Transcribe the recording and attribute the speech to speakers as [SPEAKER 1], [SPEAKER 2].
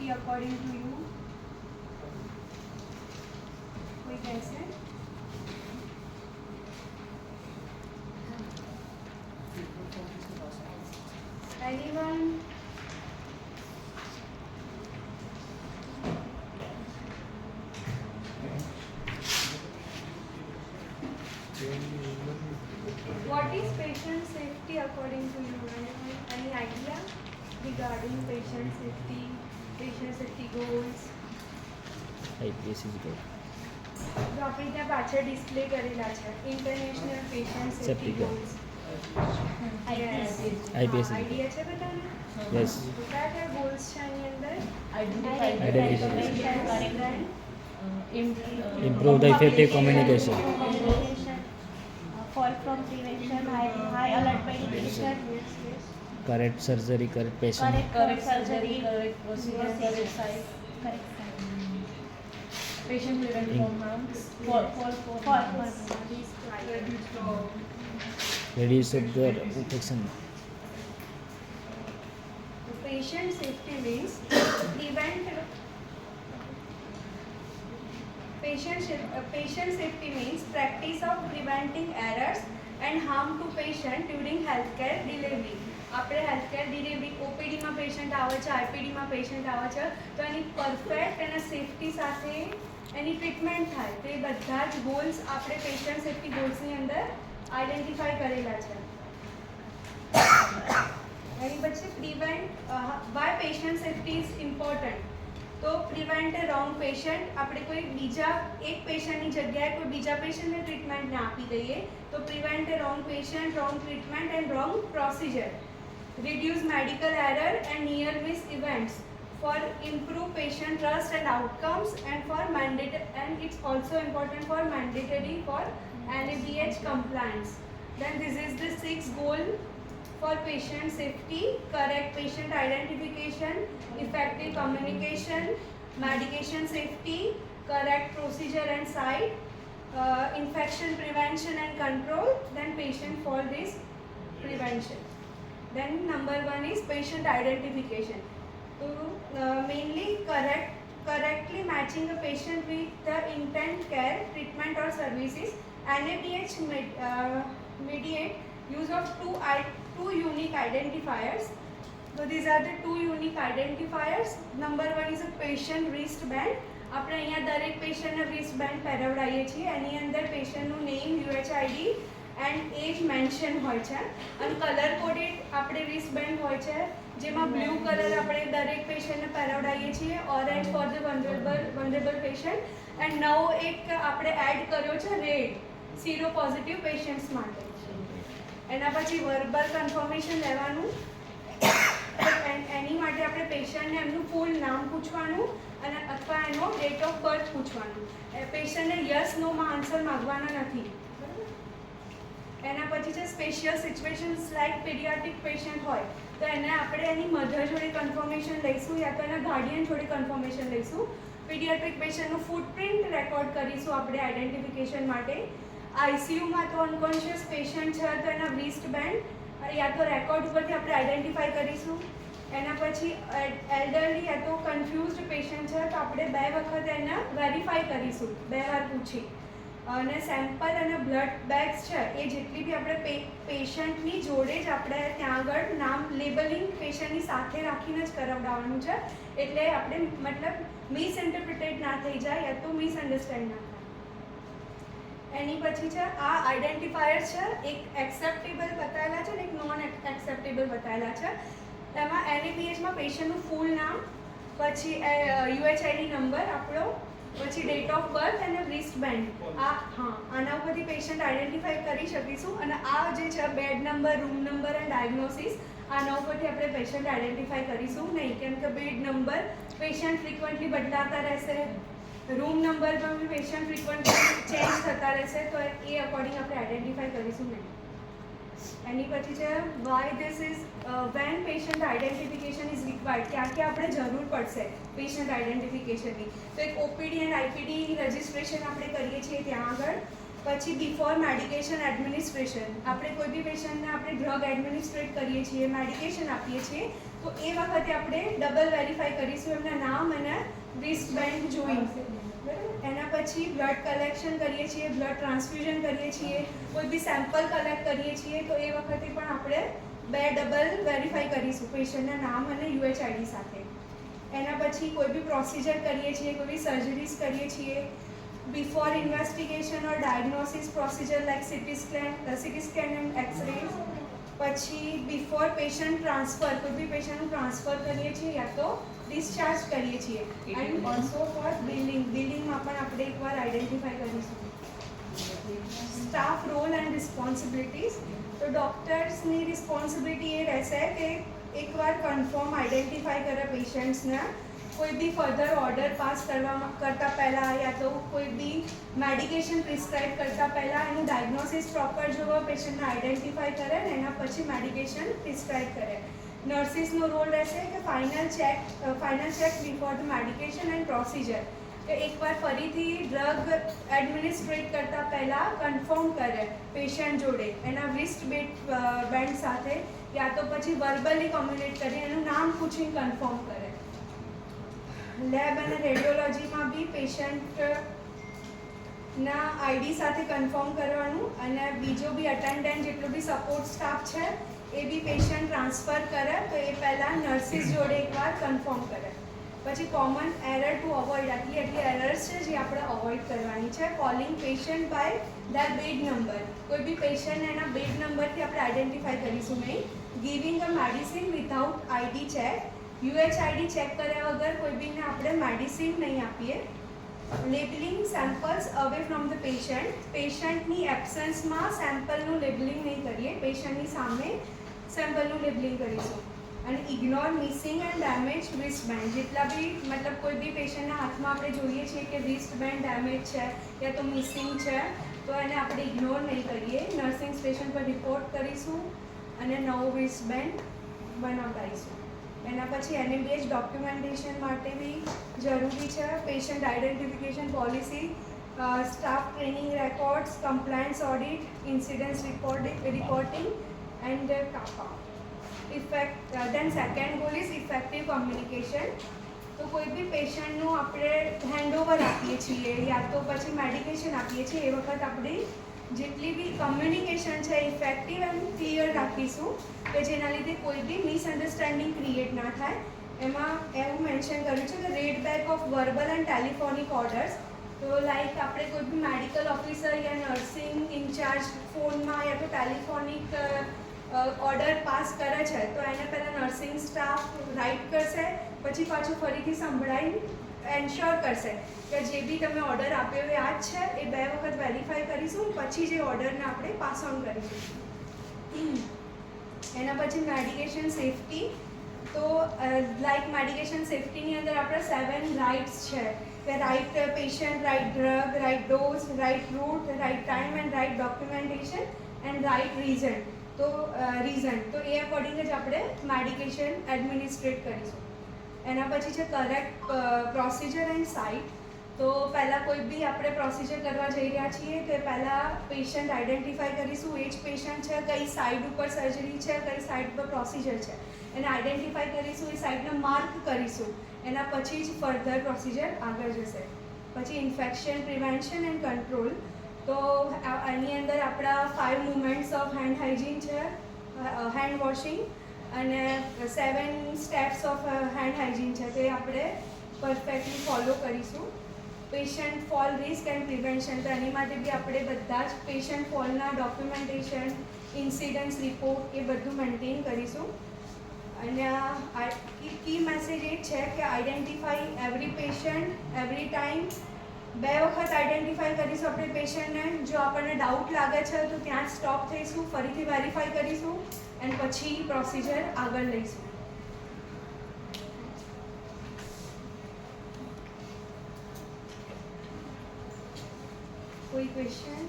[SPEAKER 1] safety according to you? कोई कैसे? Anyone? What is patient safety according to you? Any idea regarding patient safety goals?
[SPEAKER 2] IPS is good.
[SPEAKER 1] जो આપણે ત્યાં પાછળ display કરેલા છે international patient safety goals
[SPEAKER 2] IPS
[SPEAKER 1] idea છે બધાને
[SPEAKER 2] Yes.
[SPEAKER 1] તો કયા કયા ગોલ્સ છે આની અંદર
[SPEAKER 2] Identification. Improve the effective communication.
[SPEAKER 3] Fall from prevention, high alert medication,
[SPEAKER 2] Correct surgery, correct patient.
[SPEAKER 3] correct surgery, correct procedure, correct site, correct
[SPEAKER 1] patient prevent from harm
[SPEAKER 3] fall.
[SPEAKER 2] Reduce of the infection.
[SPEAKER 1] patient safety means patient safety means practice of preventing errors and harm to patient during healthcare delivery. આપણે healthcare delivery ઓપીડીમાં patient આવે છે આઈપીડીમાં patient આવે છે તો એની perfect અને safety સાથે એની treatment થાય તે બધા જ ગોલ્સ આપણે પેશન્ટ સેફટી ગોલ્સની અંદર આઈડેન્ટિફાઈ કરેલા છે એની પછી prevent why patient safety is important તો પ્રિવેન્ટ એ રોંગ પેશન્ટ આપણે કોઈ બીજા એક પેશન્ટની જગ્યાએ કોઈ બીજા પેશન્ટને ટ્રીટમેન્ટ ના આપી દઈએ તો prevent a wrong patient wrong treatment and wrong procedure reduce medical error and near miss events for improve patient trust and outcomes and for mandatory and it's also important for mandatory for NABH compliance. Then this is the sixth goal for patient safety: correct patient identification, effective communication, medication safety, correct procedure and site, infection prevention and control, then patient fall risk prevention. Then number one is patient identification. So mainly correctly matching a patient with the intent care, treatment or services. NABH mediate use of two unique identifiers. So these are the two unique identifiers. Number one is a patient wristband. આપણે અહીંયા દરેક પેશન્ટને wristband પહેરાવડાવીએ છીએ એની અંદર પેશન્ટનું name UHID and age mention હોય છે અને કલર કોડેડ આપણે રિસ્ટબેન્ડ હોય છે જેમાં બ્લુ કલર આપણે દરેક પેશન્ટને પહેરાવડાવીએ છીએ orange for the vulnerable patient and નવો એક આપણે એડ કર્યો છે રેડ સીરો પોઝિટિવ પેશન્ટ્સ માટે એના પછી વર્બલ કન્ફર્મેશન લેવાનું એની માટે આપણે પેશન્ટને એમનું ફૂલ નામ પૂછવાનું અને અથવા એનો ડેટ ઓફ બર્થ પૂછવાનું પેશન્ટને યસ નોમાં આન્સર માગવાના નથી એના પછી છે special situations like paediatric patient હોય તો એને આપણે એની મધર જોડે કન્ફર્મેશન લઈશું યા તો એના ગાર્ડિયન જોડે કન્ફર્મેશન લઈશું પીડિયાટ્રિક પેશન્ટનું ફૂટપ્રિન્ટ રેકોર્ડ કરીશું આપણે આઈડેન્ટિફિકેશન માટે આઈસીયુમાં તો અનકોન્શિયસ પેશન્ટ છે તો એના રિસ્ટબેન્ડ યા તો રેકોર્ડ ઉપરથી આપણે આઈડેન્ટિફાઈ કરીશું એના પછી એલ્ડરલી યા તો કન્ફ્યુઝડ પેશન્ટ છે તો આપણે 2 વખત એને વેરીફાઈ કરીશું 2 વાર પૂછી અને સેમ્પલ અને બ્લડ બેગ્સ છે એ જેટલી બી આપણે પેશન્ટની જોડે જ આપણે ત્યાં આગળ નામ લેબલિંગ પેશન્ટની સાથે રાખીને જ કરાવડાવવાનું છે એટલે આપણે મતલબ મિસઇન્ટરપ્રિટેડ ના થઈ જાય યા તો મિસઅન્ડરસ્ટેન્ડ ના થાય એની પછી છે આ આઈડેન્ટિફાયર છે એક એક્સેપ્ટેબલ બતાવેલા છે ને એક નોન એક્સેપ્ટેબલ બતાવેલા છે એમાં NABHમાં પેશન્ટનું ફૂલ નામ પછી UHID નંબર આપણો પછી ડેટ ઓફ બર્થ અને રિસ્ટબેન્ડ હા આના ઉપરથી પેશન્ટ આઈડેન્ટિફાઈ કરી શકીશું અને આ જે છે bed number room number and diagnosis આના ઉપરથી આપણે પેશન્ટ આઈડેન્ટિફાઈ કરીશું નહીં કેમ કે બેડ નંબર પેશન્ટ ફ્રિકવન્ટલી બદલાતા રહેશે રૂમ નંબર પણ પેશન્ટ ફ્રિકવન્ટલી ચેન્જ થતા રહેશે તો એ અકોર્ડિંગ આપણે આઈડેન્ટિફાઈ કરીશું નહીં એની પછી છે Y this is when patient identification is required ક્યાં ક્યાં આપણે જરૂર પડશે પેશન્ટ આઈડેન્ટિફિકેશનની તો એક ઓપીડી એન્ડ આઈપીડી રજિસ્ટ્રેશન આપણે કરીએ છીએ ત્યાં આગળ પછી બિફોર મેડિકેશન એડમિનિસ્ટ્રેશન, આપણે કોઈ બી પેશન્ટને આપણે ડ્રગ એડમિનિસ્ટ્રેટ કરીએ છીએ, મેડિકેશન આપીએ છીએ, તો એ વખતે આપણે ડબલ વેરીફાઈ કરીશું એમના નામ અને રિસ્ટ બેન્ડ જોઈને. બરાબર. એના પછી બ્લડ કલેક્શન કરીએ છીએ, બ્લડ ટ્રાન્સફ્યુઝન કરીએ છીએ, કોઈ બી સેમ્પલ કલેક્ટ કરીએ છીએ, તો એ વખતે પણ આપણે બે ડબલ વેરીફાઈ કરીશું પેશન્ટના નામ અને UHID સાથે. એના પછી કોઈ બી પ્રોસિજર કરીએ છીએ, કોઈ બી સર્જરીઝ કરીએ છીએ, before investigation or diagnosis procedure like CT scan and X-rays. પછી before patient transfer, કોઈ બી પેશન્ટનું ટ્રાન્સફર કરીએ છીએ યા તો ડિસ્ચાર્જ કરીએ છીએ. એન્ડ ઓલ્સો ફોર બિલિંગમાં પણ આપણે એકવાર આઈડેન્ટિફાઈ કરીશું. સ્ટાફ રોલ એન્ડ રિસ્પોન્સિબિલિટીઝ, તો ડૉક્ટર્સની રિસ્પોન્સિબિલિટી એ રહેશે કે એકવાર કન્ફર્મ આઈડેન્ટિફાઈ કરે પેશન્ટ્સને, કોઈ બી ફર્ધર ઓર્ડર પાસ કરતાં પહેલાં યા તો કોઈ બી મેડિકેશન પ્રિસ્ક્રાઇબ કરતાં પહેલાં એનું ડાયગ્નોસિસ પ્રોપર જોવા, પેશન્ટને આઈડેન્ટિફાઈ કરે ને એના પછી મેડિકેશન પ્રિસ્ક્રાઇબ કરે. નર્સિસનો રોલ રહેશે કે final check before the medication and procedure, કે એકવાર ફરીથી ડ્રગ એડમિનિસ્ટ્રેટ કરતાં પહેલાં કન્ફર્મ કરે પેશન્ટ જોડે એના રિસ્ટ બેન્ડ સાથે, યા તો પછી વર્બલી કોમ્યુનિકેટ કરી એનું નામ પૂછીને કન્ફર્મ કરે. લેબ અને રેડિયોલોજીમાં બી પેશન્ટના ID સાથે કન્ફર્મ કરવાનું, અને બીજો બી અટેન્ડન્ટ જેટલો બી સપોર્ટ સ્ટાફ છે એ બી પેશન્ટ ટ્રાન્સફર કરે તો એ પહેલાં નર્સિસ જોડે એકવાર કન્ફર્મ કરે. પછી કોમન એરર ટુ અવોઇડ, આટલી એરર્સ છે જે આપણે અવોઇડ કરવાની છે. Calling patient by their bed number, કોઈ બી પેશન્ટ એના બેડ નંબરથી આપણે આઈડેન્ટિફાઈ કરીશું નહીં. Giving a medicine without ID check, UHID check કર્યા વગર કોઈ બીને આપણે મેડિસિન નહીં આપીએ. Labelling samples away from the પેશન્ટની એબ્સન્સમાં સેમ્પલનું લેબલિંગ નહીં કરીએ, પેશન્ટની સામે સેમ્પલનું લેબલિંગ કરીશું. અને ignore missing and damage wrist band, જેટલા બી મતલબ કોઈ બી પેશન્ટના હાથમાં આપણે જોઈએ છીએ કે રિસ્ટ બેન્ડ ડેમેજ છે યા તો મિસિંગ છે, તો એને આપણે ઇગ્નોર નહીં કરીએ. નર્સિંગ સ્ટેશન પર રિપોર્ટ કરીશું અને નવો રિસ્ટ બેન્ડ બનાવડાવીશું. એના પછી NABH ડોક્યુમેન્ટેશન માટે બી જરૂરી છે. Patient identification policy, staff training records, compliance audit, incidence reporting and CAPA. Then second goal is effective communication. તો કોઈ બી પેશન્ટનું આપણે હેન્ડઓવર આપીએ છીએ યા તો પછી મેડિકેશન આપીએ છીએ, એ વખત આપણી જેટલી બી કમ્યુનિકેશન છે ઇફેક્ટિવ એન્ડ ક્લિયર રાખીશું કે જેના લીધે કોઈ બી મિસઅન્ડરસ્ટેન્ડિંગ ક્રિએટ ના થાય. એમાં એવું મેન્શન કર્યું છે કે red back of verbal and telephonic orders. તો લાઈક આપણે કોઈ બી મેડિકલ ઓફિસર યા નર્સિંગ ઇન્ચાર્જ ફોનમાં યા તો ટેલિફોનિક ઓર્ડર પાસ કરે છે તો એને પહેલાં નર્સિંગ સ્ટાફ રાઇટ કરશે, પછી પાછું ફરીથી સંભળાવી એન્શ્યોર કરશે કે જે બી તમે ઓર્ડર આપ્યો એ આ જ છે, એ 2 વખત વેરીફાઈ કરીશું, પછી જે ઓર્ડરને આપણે પાસ ઓન કરીશું. એના પછી મેડિકેશન સેફટી. તો લાઈક મેડિકેશન સેફટીની અંદર આપણે 7 રાઇટ્સ છે કે right patient, right drug, right dose, right route, right time and right documentation and right reason. તો એ અકોર્ડિંગ જ આપણે મેડિકેશન એડમિનિસ્ટ્રેટ કરીશું. એના પછી છે કરેક્ટ પ્રોસિજર એન્ડ સાઇટ. તો પહેલાં કોઈ બી આપણે પ્રોસિજર કરવા જઈ રહ્યા છીએ તો પહેલાં પેશન્ટ આઈડેન્ટિફાઈ કરીશું, એ જ પેશન્ટ છે, કઈ સાઇડ ઉપર સર્જરી છે, કઈ સાઇડ પર પ્રોસિજર છે, એને આઈડેન્ટિફાઈ કરીશું, એ સાઇડને માર્ક કરીશું, એના પછી જ ફર્ધર પ્રોસિજર આગળ જશે. પછી ઇન્ફેક્શન પ્રિવેન્શન એન્ડ કંટ્રોલ. તો આની અંદર આપણા 5 મૂવમેન્ટ્સ ઓફ હેન્ડ હાઇજીન છે, હેન્ડ વોશિંગ અને 7 સ્ટેપ્સ ઓફ હેન્ડ હાઇજીન છે, તે આપણે પરફેક્ટલી ફોલો કરીશું. Patient fall risk and prevention, તો એની માટે બી આપણે બધા જ પેશન્ટ ફોલના ડોક્યુમેન્ટેશન, ઇન્સિડન્સ રિપોર્ટ એ બધું મેન્ટેન કરીશું. અને કી મેસેજ એ છે કે identify every patient every time. 2 વખત આઈડેન્ટિફાઈ કરીશું આપણે પેશન્ટને. જો આપણને ડાઉટ લાગે છે તો ત્યાં જ સ્ટોપ થઈશું, ફરીથી વેરીફાઈ કરીશું અને પછી પ્રોસિજર આગળ લઈશું. કોઈ ક્વેશ્ચન?